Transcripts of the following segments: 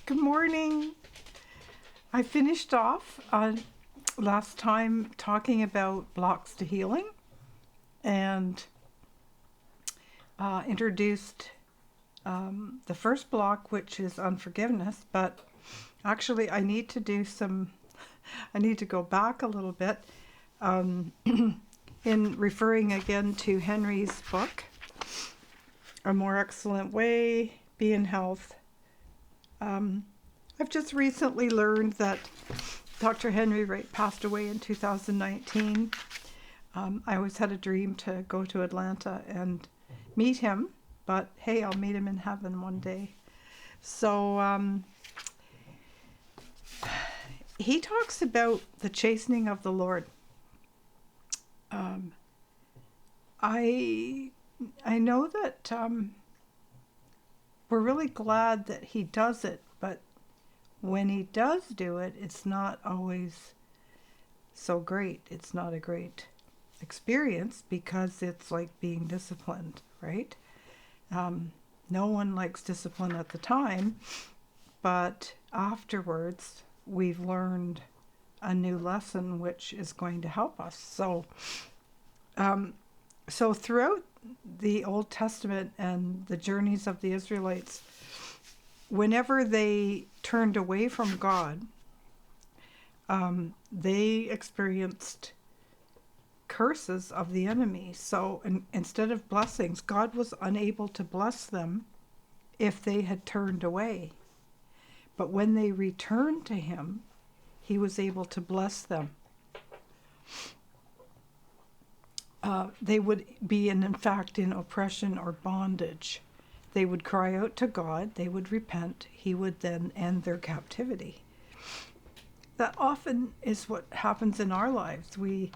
Good morning. I finished off last time talking about blocks to healing and introduced the first block, which is unforgiveness. But actually, I need to go back a little bit in referring again to Henry's book, A More Excellent Way, Be in Health. I've just recently learned that Dr. Henry Wright passed away in 2019. I always had a dream to go to Atlanta and meet him, but hey, I'll meet him in heaven one day. So he talks about the chastening of the Lord. I know that we're really glad that he does it, but when he does do it, it's not always so great. It's not a great experience because it's like being disciplined, right? No one likes discipline at the time, but afterwards we've learned a new lesson which is going to help us. So throughout the Old Testament and the journeys of the Israelites, whenever they turned away from God, they experienced curses of the enemy. So instead of blessings, God was unable to bless them if they had turned away. But when they returned to him, he was able to bless them. They would be in fact in oppression or bondage. They would cry out to God, they would repent, he would then end their captivity. That often is what happens in our lives. We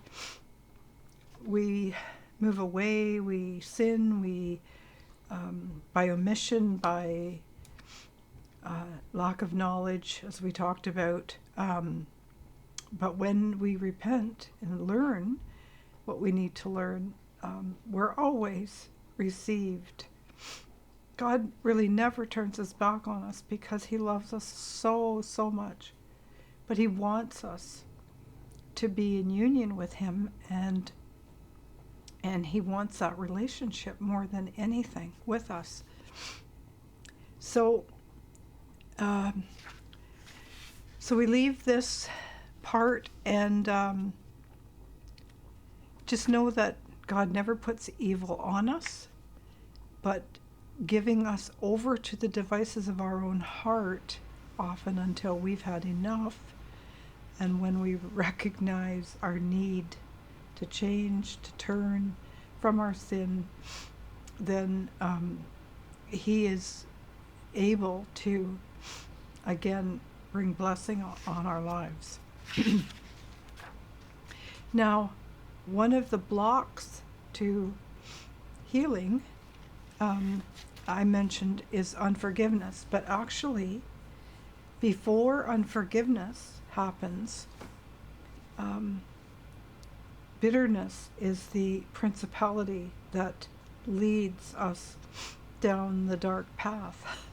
move away, we sin, we by omission, by lack of knowledge, as we talked about. But when we repent and learn what we need to learn, we're always received. God really never turns his back on us because he loves us so much. But he wants us to be in union with him, and he wants that relationship more than anything with us. So we leave this part and just know that God never puts evil on us, but giving us over to the devices of our own heart, often until we've had enough. And when we recognize our need to change, to turn from our sin, then he is able to, again, bring blessing on our lives. Now, one of the blocks to healing I mentioned is unforgiveness, but actually before unforgiveness happens, bitterness is the principality that leads us down the dark path.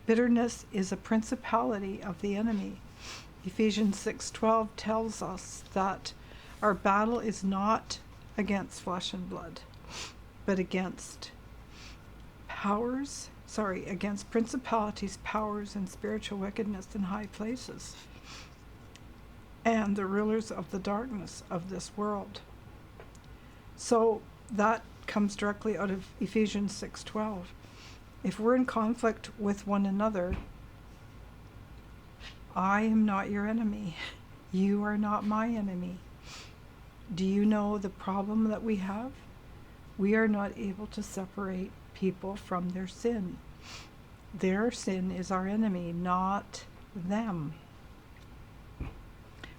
Bitterness is a principality of the enemy. Ephesians 6:12 tells us that our battle is not against flesh and blood, but against against principalities, powers, and spiritual wickedness in high places, and the rulers of the darkness of this world. So that comes directly out of Ephesians 6:12. If we're in conflict with one another, I am not your enemy. You are not my enemy. Do you know the problem that we have? We are not able to separate people from their sin. Their sin is our enemy, not them.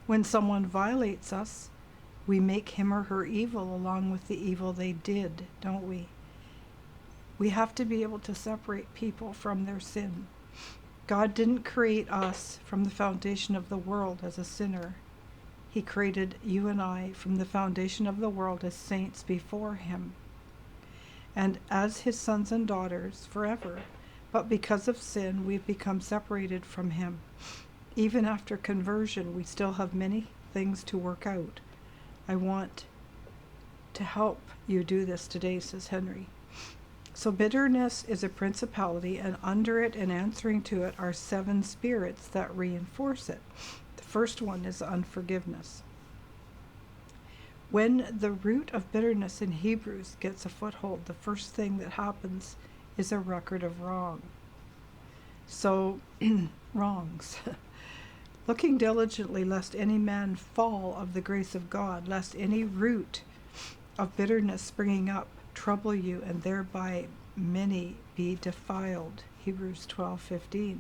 When someone violates us, we make him or her evil along with the evil they did, don't we? We have to be able to separate people from their sin. God didn't create us from the foundation of the world as a sinner. He created you and I from the foundation of the world as saints before him, and as his sons and daughters forever. But because of sin, we've become separated from him. Even after conversion, we still have many things to work out. I want to help you do this today, says Henry. So bitterness is a principality, and under it and answering to it are 7 spirits that reinforce it. The first one is unforgiveness. When the root of bitterness in Hebrews gets a foothold, the first thing that happens is a record of wrong. So, wrongs. Looking diligently lest any man fall of the grace of God, lest any root of bitterness springing up trouble you, and thereby many be defiled. Hebrews 12:15.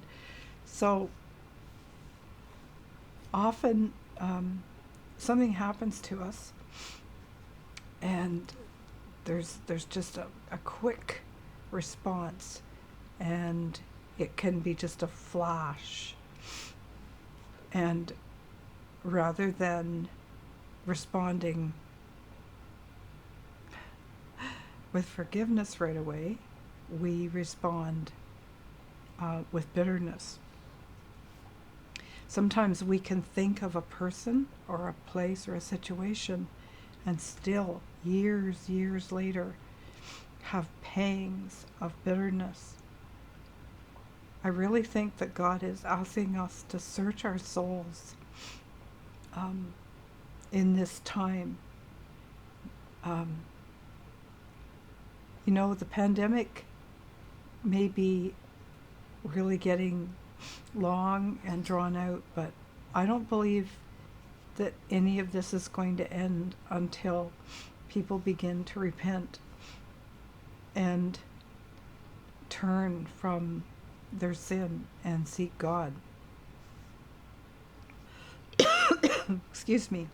So often something happens to us, and there's just a quick response, and it can be just a flash. And rather than responding with forgiveness right away, we respond with bitterness. Sometimes we can think of a person or a place or a situation and still, years later, have pangs of bitterness. I really think that God is asking us to search our souls in this time. The pandemic may be really getting long and drawn out, but I don't believe that any of this is going to end until people begin to repent and turn from their sin and seek God. Excuse me.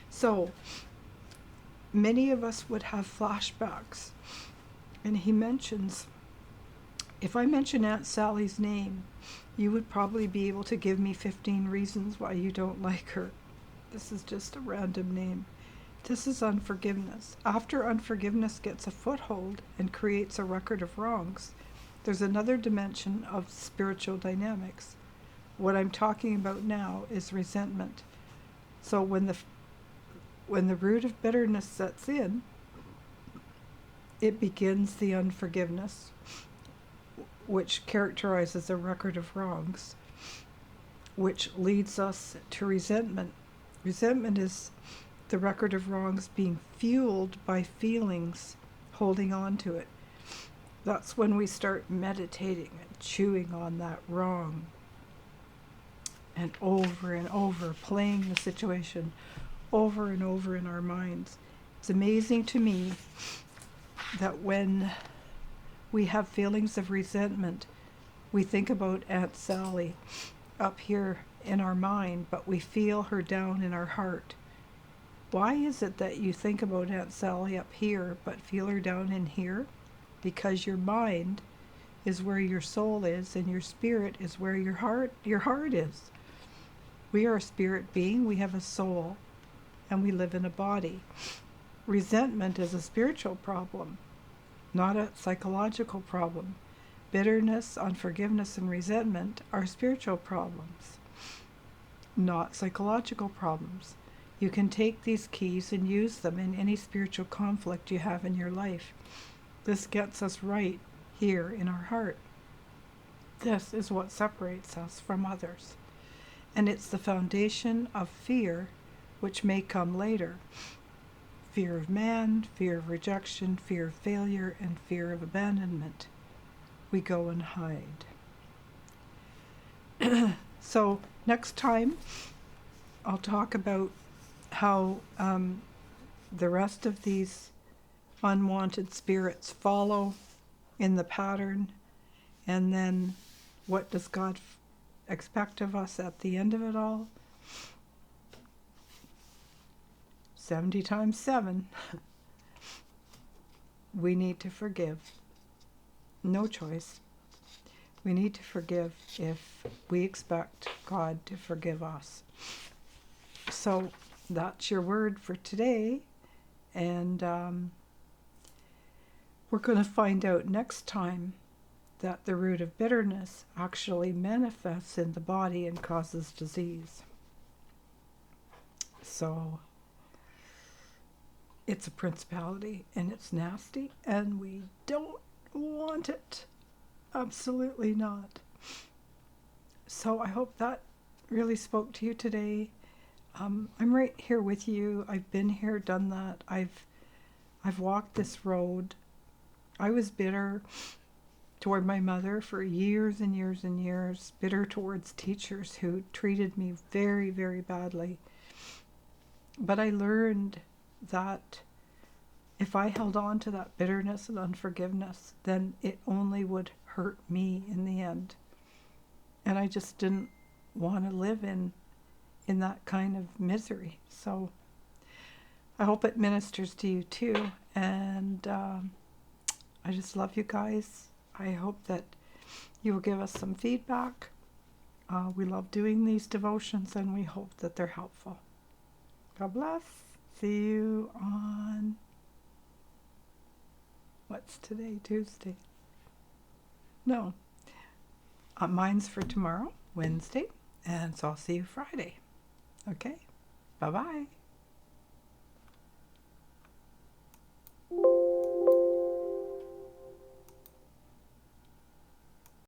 So, many of us would have flashbacks, and he mentions, if I mention Aunt Sally's name, you would probably be able to give me 15 reasons why you don't like her. This is just a random name. This is unforgiveness. After unforgiveness gets a foothold and creates a record of wrongs, there's another dimension of spiritual dynamics. What I'm talking about now is resentment. So when the root of bitterness sets in, it begins the unforgiveness, which characterizes a record of wrongs, which leads us to resentment. Resentment is the record of wrongs being fueled by feelings holding on to it. That's when we start meditating and chewing on that wrong, and over, playing the situation over and over in our minds. It's amazing to me that when we have feelings of resentment, we think about Aunt Sally up here in our mind, but we feel her down in our heart. Why is it that you think about Aunt Sally up here, but feel her down in here? Because your mind is where your soul is, and your spirit is where your heart is. We are a spirit being, we have a soul, and we live in a body. Resentment is a spiritual problem, not a psychological problem. Bitterness, unforgiveness, and resentment are spiritual problems, not psychological problems. You can take these keys and use them in any spiritual conflict you have in your life. This gets us right here in our heart. This is what separates us from others. And it's the foundation of fear, which may come later. Fear of man, fear of rejection, fear of failure, and fear of abandonment. We go and hide. So next time, I'll talk about how the rest of these unwanted spirits follow in the pattern, and then what does God expect of us at the end of it all? 70 times 7. We need to forgive. No choice. We need to forgive if we expect God to forgive us. So that's your word for today, and we're going to find out next time that the root of bitterness actually manifests in the body and causes disease. So it's a principality and it's nasty and we don't want it. Absolutely not. So I hope that really spoke to you today. I'm right here with you. I've been here, done that. I've walked this road. I was bitter toward my mother for years and years and years, bitter towards teachers who treated me very, very badly. But I learned that if I held on to that bitterness and unforgiveness, then it only would hurt me in the end. And I just didn't want to live in that kind of misery. So I hope it ministers to you too. And I just love you guys. I hope that you will give us some feedback. We love doing these devotions and we hope that they're helpful. God bless. See you on, what's today, Tuesday? No, mine's for tomorrow, Wednesday, and so I'll see you Friday. Okay, bye-bye.